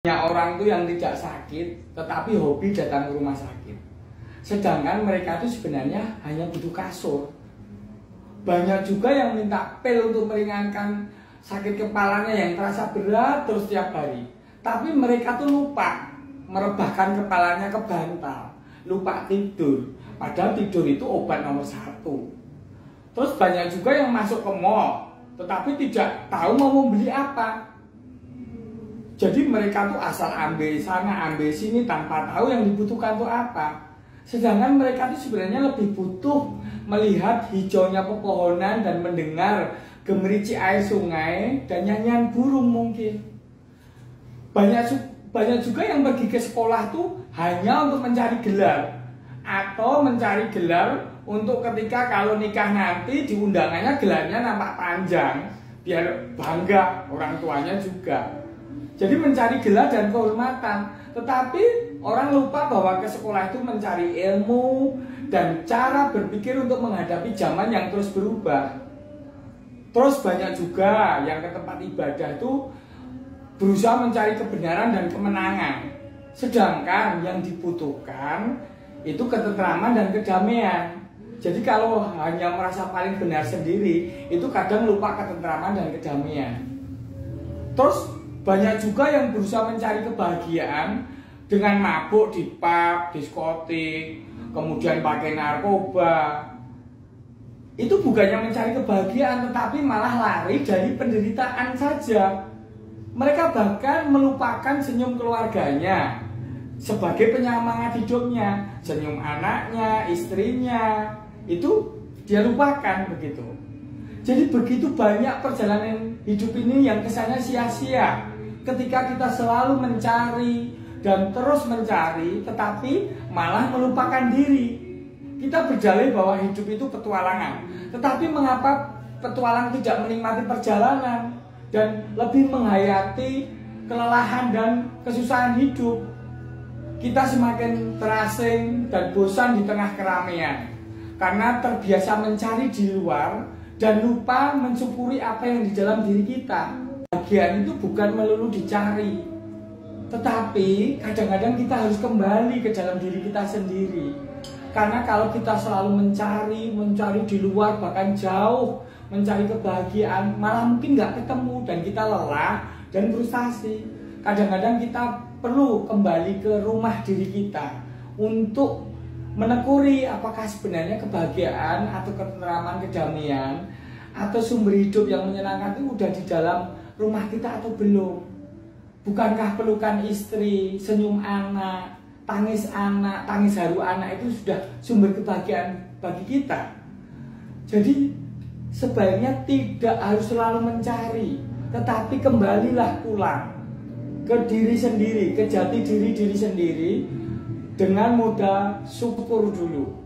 Banyak orang tuh yang tidak sakit tetapi hobi datang ke rumah sakit, sedangkan mereka itu sebenarnya hanya butuh kasur. Banyak juga yang minta pil untuk meringankan sakit kepalanya yang terasa berat terus tiap hari, tapi mereka tuh lupa merebahkan kepalanya ke bantal, lupa tidur, padahal tidur itu obat nomor satu. Terus banyak juga yang masuk ke mall tetapi tidak tahu mau membeli apa. Jadi mereka tuh asal ambil sana ambil sini tanpa tahu yang dibutuhkan tuh apa. Sedangkan mereka tuh sebenarnya lebih butuh melihat hijaunya pepohonan dan mendengar gemericik air sungai dan nyanyian burung mungkin. Banyak juga yang pergi ke sekolah tuh hanya untuk mencari gelar, atau mencari gelar untuk ketika kalau nikah nanti di undangannya gelarnya nampak panjang biar bangga orang tuanya juga. Jadi mencari gelar dan kehormatan, tetapi orang lupa bahwa ke sekolah itu mencari ilmu dan cara berpikir untuk menghadapi zaman yang terus berubah. Terus banyak juga yang ke tempat ibadah itu berusaha mencari kebenaran dan kemenangan, sedangkan yang dibutuhkan itu ketentraman dan kedamaian. Jadi kalau hanya merasa paling benar sendiri, itu kadang lupa ketentraman dan kedamaian. Terus banyak juga yang berusaha mencari kebahagiaan dengan mabuk di pub, diskotik, kemudian pakai narkoba. Itu bukannya mencari kebahagiaan, tetapi malah lari dari penderitaan saja. Mereka bahkan melupakan senyum keluarganya sebagai penyemangat hidupnya, senyum anaknya, istrinya, itu dia lupakan begitu. Jadi begitu banyak perjalanan hidup ini yang kesannya sia-sia ketika kita selalu mencari dan terus mencari tetapi malah melupakan diri. Kita berdalih bahwa hidup itu petualangan, tetapi mengapa petualang tidak menikmati perjalanan dan lebih menghayati kelelahan dan kesusahan hidup? Kita semakin terasing dan bosan di tengah keramaian karena terbiasa mencari di luar dan lupa mensyukuri apa yang di dalam diri kita. Kebahagiaan itu bukan melulu dicari, tetapi kadang-kadang kita harus kembali ke dalam diri kita sendiri. Karena kalau kita selalu mencari di luar, bahkan jauh mencari kebahagiaan, malah mungkin nggak ketemu dan kita lelah dan frustasi. Kadang-kadang kita perlu kembali ke rumah diri kita untuk menekuri apakah sebenarnya kebahagiaan atau ketentraman, kedamaian atau sumber hidup yang menyenangkan itu udah di dalam rumah kita atau belum. Bukankah pelukan istri, senyum anak, tangis haru anak itu sudah sumber kebahagiaan bagi kita? Jadi sebaiknya tidak harus selalu mencari, tetapi kembalilah pulang ke diri sendiri, ke jati diri sendiri dengan modal syukur dulu.